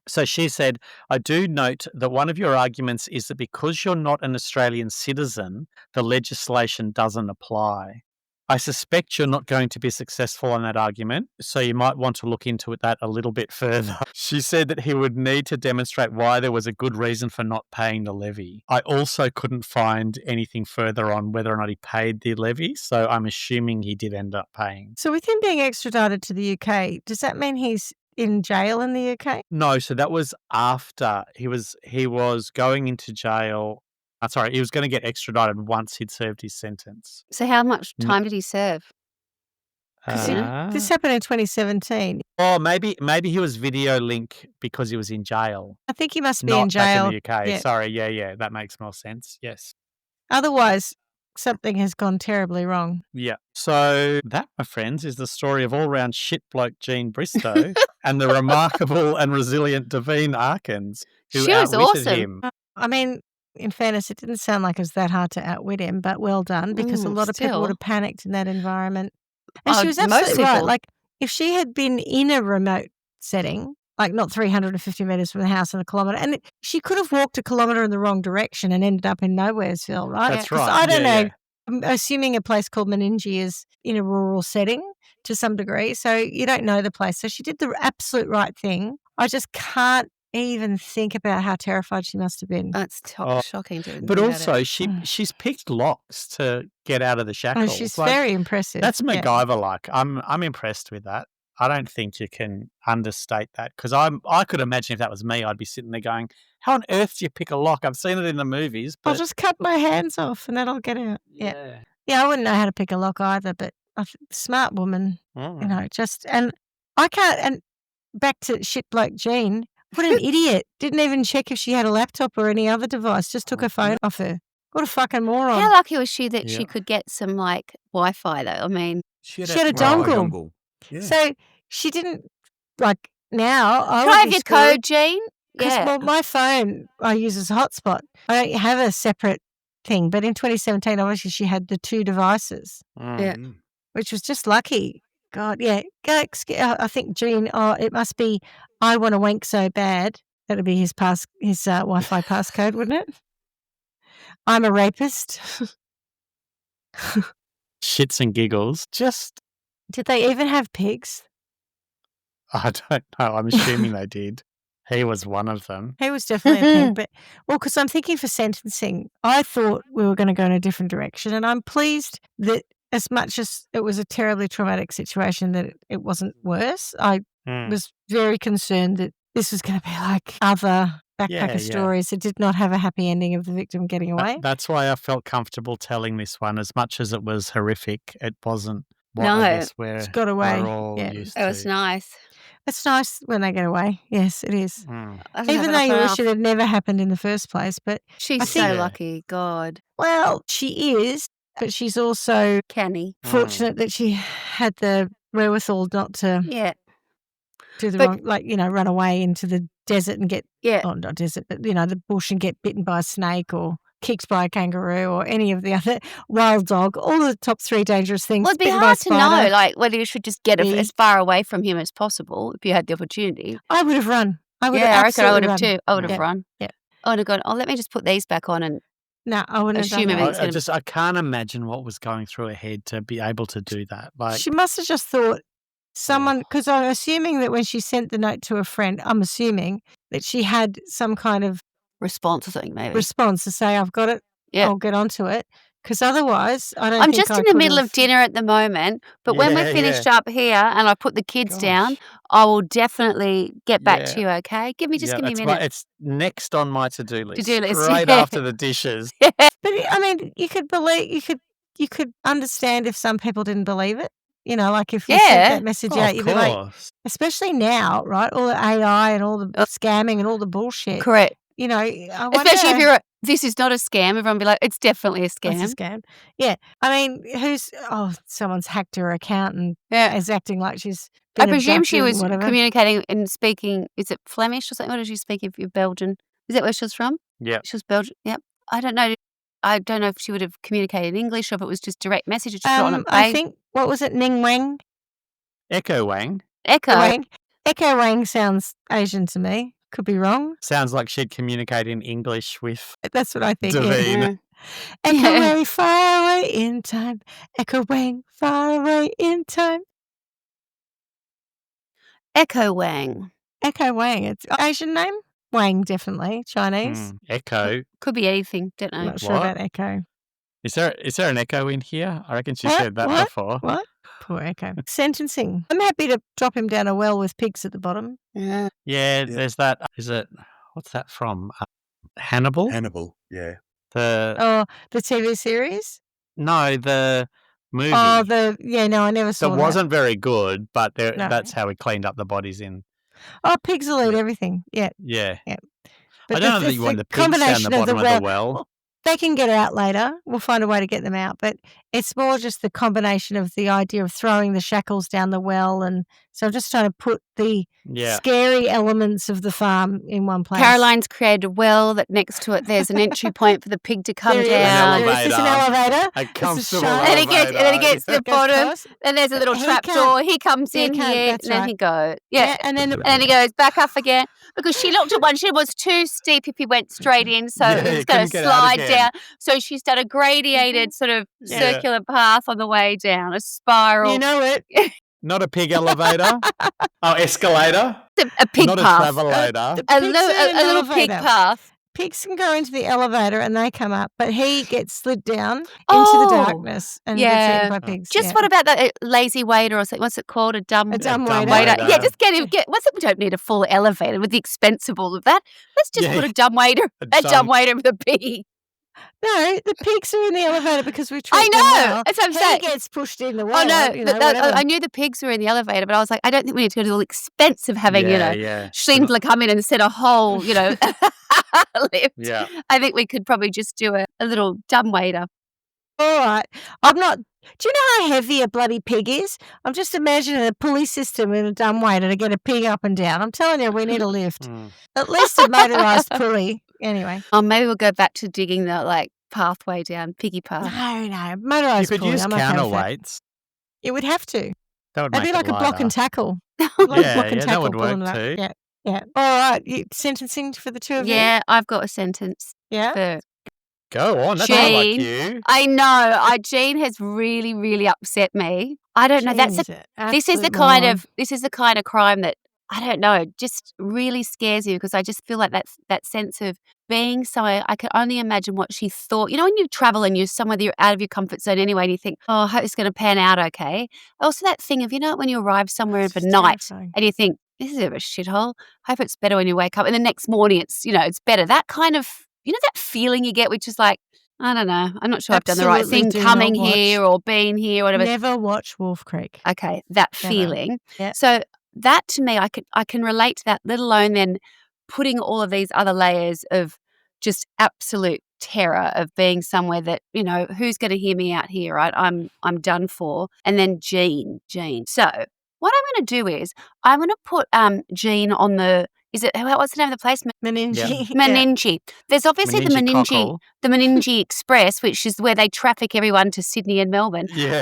So she said, I do note that one of your arguments is that because you're not an Australian citizen, the legislation doesn't apply. I suspect you're not going to be successful on that argument, so you might want to look into that a little bit further. She said that he would need to demonstrate why there was a good reason for not paying the levy. I also couldn't find anything further on whether or not he paid the levy, so I'm assuming he did end up paying. So with him being extradited to the UK, does that mean he's in jail in the UK? No, so that was after he was going into jail. He was going to get extradited once he'd served his sentence. So how much time did he serve? This happened in 2017. Oh, maybe he was video link because he was in jail. I think he must be not in jail. Back in the UK. Yeah. Sorry, yeah, that makes more sense. Yes. Otherwise, something has gone terribly wrong. Yeah. So that, my friends, is the story of all-round shit bloke Jean Bristow and the remarkable and resilient Davine Arkins, who She was outwitted awesome. him. I mean, in fairness, it didn't sound like it was that hard to outwit him, but well done, because a lot of people would have panicked in that environment. And she was absolutely right. Like, if she had been in a remote setting, like not 350 metres from the house and a kilometre, and she could have walked a kilometre in the wrong direction and ended up in Nowheresville, right? That's right. I don't know. Yeah. I'm assuming a place called Meningie is in a rural setting to some degree, so you don't know the place. So she did the absolute right thing. I just can't even think about how terrified she must have been. That's shocking to But also, she's picked locks to get out of the shackles. Oh, she's very impressive. That's MacGyver-like. I'm impressed with that. I don't think you can understate that, because I could imagine if that was me, I'd be sitting there going, how on earth do you pick a lock? I've seen it in the movies. But... I'll just cut my hands off and that'll get out. Yeah, I wouldn't know how to pick a lock either, but smart woman, and I can't, and back to shit bloke Jean, what an idiot. Didn't even check if she had a laptop or any other device, just took her phone off her. What a fucking moron. How lucky was she that she could get some, Wi-Fi, though? I mean... She had a dongle. Yeah. So she didn't, now... Can I have your code, Jean? Well, my phone I use as a hotspot. I don't have a separate thing, but in 2017, obviously, she had the two devices. Which was just lucky. God, yeah. I think Jean, it must be, I want to wank so bad. That'd be his Wi-Fi passcode, wouldn't it? I'm a rapist. Shits and giggles. Did they even have pigs? I don't know. I'm assuming they did. He was one of them. He was definitely a pig. Because I'm thinking for sentencing, I thought we were going to go in a different direction, and I'm pleased that as much as it was a terribly traumatic situation, that it wasn't worse. I was very concerned that this was going to be like other backpacker stories that did not have a happy ending of the victim getting away. That's why I felt comfortable telling this one. As much as it was horrific, it wasn't what I guess it's got away. We're all used to. It was nice. It's nice when they get away. Yes, it is. Even though you wish it had never happened in the first place. But she's so lucky, God. Well, she is, but she's also canny. Fortunate that she had the wherewithal not to do the wrong, run away into the desert and get, not desert, but, the bush and get bitten by a snake or kicked by a kangaroo or any of the other wild dog, all the top three dangerous things. Well, it'd be hard to know, whether you should just get as far away from him as possible if you had the opportunity. I would have run. I reckon I would have too. I would have run. Yeah. I would have gone, let me just put these back on and no, I wouldn't assume have done that. I can't imagine what was going through her head to be able to do that. She must have just thought someone, because I'm assuming that when she sent the note to a friend, I'm assuming that she had some kind of response or something, maybe. Response to say, I've got it, I'll get onto it. Because otherwise, I don't I'm think just I in the could middle have. of dinner at the moment, but when we're Yeah, finished yeah. up here and I put the kids down, Gosh. I will definitely get back Yeah. to you, okay? Give me a minute. It's next on my to-do list. To-do list, Straight yeah. after the dishes. But I mean, you could understand if some people didn't believe it. You know, like if you sent Yeah. that message Oh, out, of you'd be like, course. especially now, right? All the AI and all the scamming and all the bullshit. Correct. You know, I wonder. Especially if you're this is not a scam, everyone will be like, it's definitely a It's a scam. scam. Yeah. I mean, someone's hacked her account and Yeah. is acting like she's I been presume she abducted was and whatever. communicating and speaking, is it Flemish or something? What did she speak if you're Belgian? Is that where she was from? Yeah. She was Belgian. Yep. I don't know. I don't know if she would have communicated in English or if it was just direct message or just put on a I think, what was it, Ning Wang? Echo Wang. Echo. Echo Wang sounds Asian to me. Could be wrong. Sounds like she'd communicate in English with That's what I think. Davine. Yeah. Echo Wang far away in time. Echo Wang far away in time. Echo Wang. Echo Wang. It's Asian name? Wang, definitely. Chinese. Echo. Could be anything. Don't know. Not sure about Echo. Is there an Echo in here? I reckon she What? said that What? before. What? Poor Echo. Sentencing. I'm happy to drop him down a well with pigs at the bottom. Yeah. Yeah, there's that. Is it? What's that from? Hannibal. Hannibal, yeah. The The TV series? no, the movie. Oh, no, I never saw that that. wasn't very good, but No. that's how he cleaned up the bodies in. Oh, pigs will eat Yeah. everything. Yeah. Yeah. But I don't know that you want the pigs down the bottom of the well. They can get out later. We'll find a way to get them out. But it's more just the combination of the idea of throwing the shackles down the well. And so I'm just trying to put the scary elements of the farm in one place. Caroline's created a well that next to it there's an entry point for the pig to come down. Is this an elevator? A comfortable And elevator. he gets to the bottom. Then there's a little He trap can't- door. He comes in can't, here, and that's then right. he goes. Yeah. And then And then he goes back up again because she looked at one. She was too steep if he went straight in, so Yeah, it's he going couldn't to get out slide again. down. So she's done a gradiated sort of circular path on the way down, a spiral. you know it. Not a pig elevator. Oh, escalator. A pig Not path. a travelator. A Pigs little, are in a an little pig elevator. path. Pigs can go into the elevator and they come up, but he gets slid down into Oh, the darkness and gets eaten by pigs. Just what about that lazy waiter or something? What's it called? A dumb waiter. waiter. Yeah, just get him. We don't need a full elevator with the expense of all of that. Let's just put a dumb waiter. A dumb waiter with a pig. No, the pigs are in the elevator because we treat I them know. well. That's what I'm saying. He gets pushed in the well. Oh no, whatever. I knew the pigs were in the elevator, but I was like, I don't think we need to go to the expense of having, Schindler come in and set a whole, lift. Yeah. I think we could probably just do a little dumbwaiter. All right. I'm not. Do you know how heavy a bloody pig is? I'm just imagining a pulley system in a dumbwaiter to get a pig up and down. I'm telling you, we need a lift. At least a motorised pulley. Anyway. Oh, maybe we'll go back to digging the pathway down, piggy path. No, motorised You could pulley. use I'm okay with that. counterweights. It would have to. That would It'd make be like it a block and lighter. tackle. Yeah, that would pulling work it up. too. Yeah. All right. Sentencing for the two of you? Yeah, I've got a sentence. Yeah. For Go on. That's not like Jean. you. I know. Jean has really, really upset me. I don't know. This is the kind of crime that I don't know, just really scares you because I just feel like that sense of being somewhere. I can only imagine what she thought. You know, when you travel and you're somewhere that you're out of your comfort zone anyway, and you think, oh, I hope it's going to pan out okay. Also, that thing of when you arrive somewhere overnight terrifying. and you think this is a bit of a shithole. Hope it's better when you wake up, and the next morning it's better. That kind of that feeling you get, which is like, I don't know. I'm not sure I've done the right Absolutely thing do coming not watch. here or being here or whatever. Never watch Wolf Creek. Okay, that Never. feeling. Yeah. So that to me, I can relate to that, let alone then putting all of these other layers of just absolute terror of being somewhere that, who's going to hear me out here, right? I'm done for. And then Jean. So what I'm going to do is I'm going to put Jean on the, what's the name of the place? Meningi. Meningi. There's obviously the Meningi Express, which is where they traffic everyone to Sydney and Melbourne. Yeah.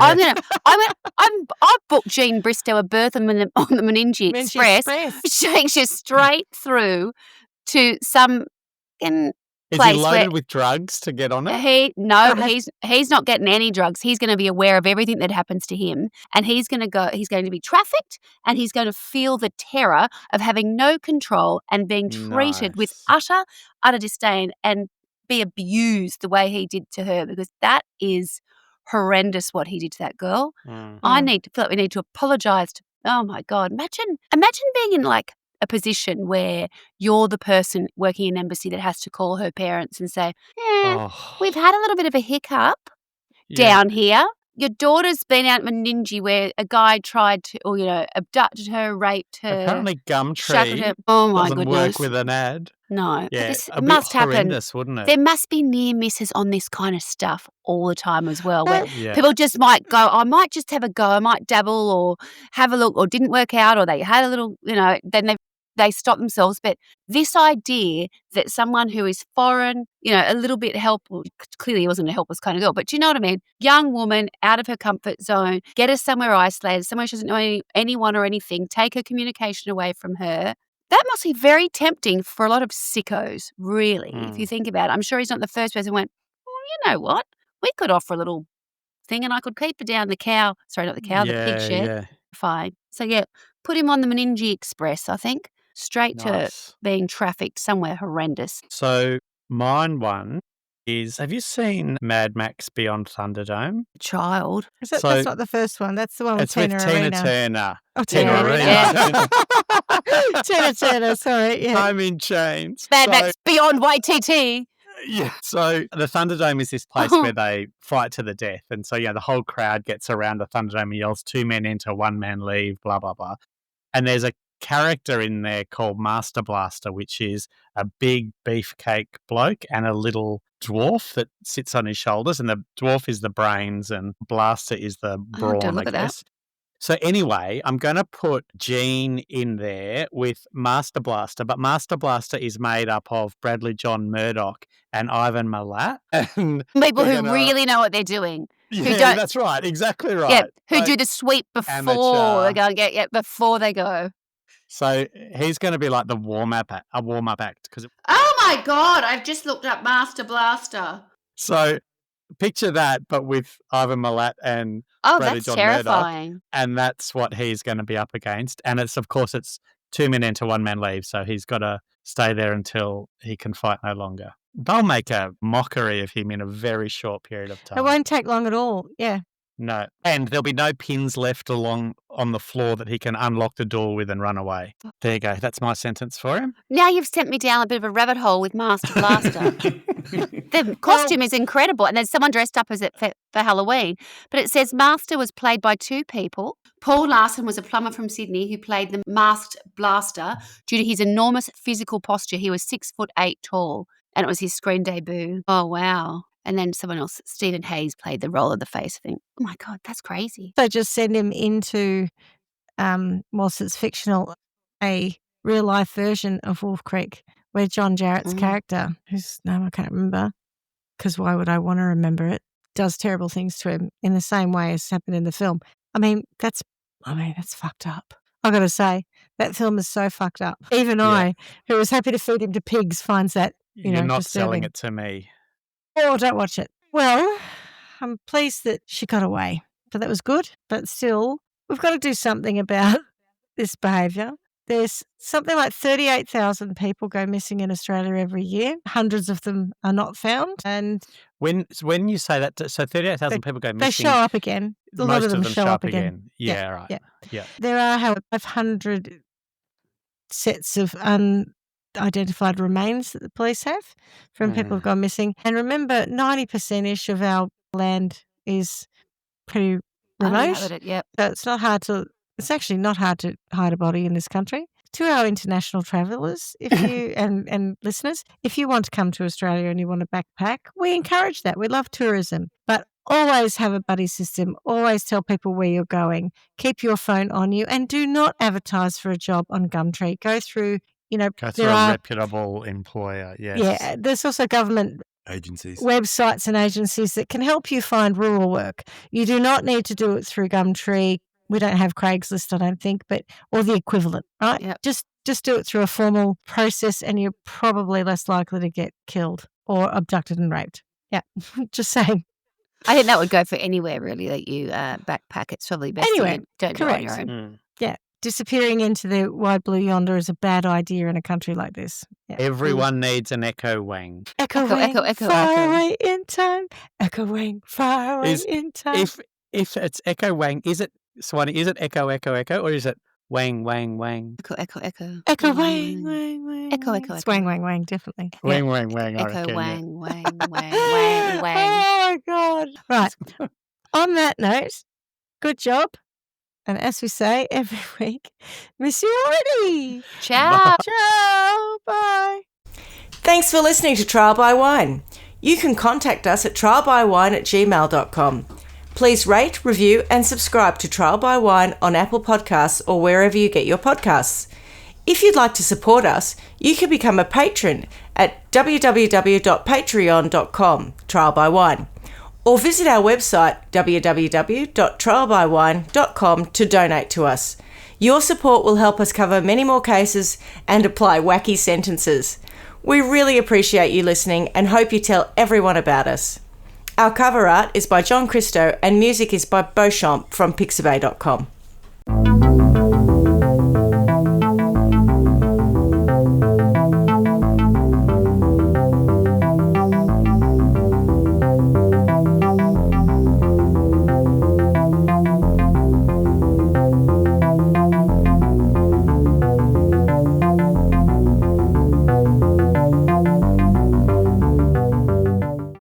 I've booked Jean Bristow a berth on the Meningi Express, which takes you straight through to some Is place he loaded with drugs to get on it? He's not getting any drugs. He's going to be aware of everything that happens to him, and he's going to be trafficked, and he's going to feel the terror of having no control and being treated with utter disdain. And be abused the way he did to her, because that is horrendous what he did to that girl. I feel like we need to apologise to, oh my God, imagine being in like a position where you're the person working in an embassy that has to call her parents and say, we've had a little bit of a hiccup down here. Your daughter's been out Meningie where a guy tried to, or, abducted her, raped her. Apparently Gumtree shackled her. Oh my doesn't goodness. work with an ad. No. Yeah, This a bit must happen. horrendous, wouldn't it? There must be near misses on this kind of stuff all the time as well, where Yeah. people just might go, I might just have a go, I might dabble or have a look, or didn't work out, or they had a little, then they stop themselves. But this idea that someone who is foreign, a little bit helpful, clearly he wasn't a helpless kind of girl, but do you know what I mean? Young woman out of her comfort zone, get her somewhere isolated, somewhere she doesn't know anyone or anything, take her communication away from her. That must be very tempting for a lot of sickos, really, if you think about it. I'm sure he's not the first person who went, well, you know what? We could offer a little thing and I could keep her down the cow. Sorry, not the cow, the pig shed. Yeah. Fine. So, put him on the Meningie Express, I think, straight to being trafficked somewhere horrendous. So mine one is, have you seen Mad Max Beyond Thunderdome? Child. That's not the first one. That's the one with It's Tina with Tina Arena. Turner. Oh, Tina Tina Arena. Arena. Tina Turner, sorry. Yeah. I'm in chains. Mad Max Beyond YTT. Yeah. So the Thunderdome is this place where they fight to the death. And so, the whole crowd gets around the Thunderdome and yells, 2 men enter, 1 man leave, blah, blah, blah. And there's a character in there called Master Blaster, which is a big beefcake bloke and a little dwarf that sits on his shoulders. And the dwarf is the brains and Blaster is the brawn, I guess. So anyway, I'm going to put Jean in there with Master Blaster, but Master Blaster is made up of Bradley John Murdoch and Ivan Milat. And people who really know what they're doing. Yeah, that's right. Exactly right. Yeah, who do the sweep before they go. Before they go. So he's going to be like a warm-up act. Oh my God, I've just looked up Master Blaster. So picture that, but with Ivan Milat and Bradley John terrifying. Murdoch, and that's what he's going to be up against. And it's 2 men enter, 1 man leave, so he's got to stay there until he can fight no longer. They'll make a mockery of him in a very short period of time. It won't take long at all, yeah. No, and there'll be no pins left along on the floor that he can unlock the door with and run away. There you go. That's my sentence for him. Now you've sent me down a bit of a rabbit hole with Master Blaster. The costume is incredible, and there's someone dressed up as it for Halloween. But it says Master was played by 2 people. Paul Larson was a plumber from Sydney who played the masked Blaster. Due to his enormous physical posture, he was 6'8" tall, and it was his screen debut. Oh, wow. And then someone else, Stephen Hayes, played the role of the face. I think, oh my God, that's crazy. So just send him into, whilst it's fictional, a real-life version of Wolf Creek, where John Jarrett's character, whose name I can't remember, because why would I want to remember it, does terrible things to him in the same way as happened in the film. That's fucked up. I've got to say, that film is so fucked up. Even I, who was happy to feed him to pigs, finds that, You're not disturbing. selling it to me. Oh, don't watch it. Well, I'm pleased that she got away. So that was good. But still, we've got to do something about this behaviour. There's something like 38,000 people go missing in Australia every year. Hundreds of them are not found. And when you say that, so 38,000 people go missing. They show up again. A lot of them show up again. Yeah, right. Yeah. There are 500 sets of unidentified remains that the police have from people who've gone missing. And remember, 90%-ish of our land is pretty remote. So it's actually not hard to hide a body in this country. To our international travellers, if you and listeners, if you want to come to Australia and you want to backpack, we encourage that. We love tourism, but always have a buddy system. Always tell people where you're going. Keep your phone on you, and do not advertise for a job on Gumtree. Go through a reputable employer. Yes. Yeah, there's also government agencies, websites and agencies that can help you find rural work. You do not need to do it through Gumtree. We don't have Craigslist, I don't think, or the equivalent, right? Yep. Just do it through a formal process, and you're probably less likely to get killed or abducted and raped. Yeah, just saying. I think that would go for anywhere really that you backpack. It's probably best anyway, you don't correct. do it on your own. Yeah, disappearing into the wide blue yonder is a bad idea in a country like this. Yeah. Everyone needs an echo wang. Echo, Echo, wang, echo, far echo. away in time. Echo wang, far away Is- in time. If it's echo wang, is it, Swanee, is it echo, echo, echo, or is it wang, wang, wang? Echo, echo, echo. Echo wang, wang, wang. Echo, wang. echo, It's echo. wang, wang, wang, definitely. Yeah. Wang, wang, wang, I Echo, reckon, yeah. wang, wang, wang, wang, wang. Oh, my God. Right. On that note, good job. And as we say every week, miss you already. Ciao. Ciao. Bye. Thanks for listening to Trial by Wine. You can contact us at trialbywine@gmail.com. Please rate, review and subscribe to Trial by Wine on Apple Podcasts or wherever you get your podcasts. If you'd like to support us, you can become a patron at www.patreon.com, Trial by Wine, or visit our website www.trialbywine.com to donate to us. Your support will help us cover many more cases and apply wacky sentences. We really appreciate you listening and hope you tell everyone about us. Our cover art is by John Christo and music is by Beauchamp from pixabay.com.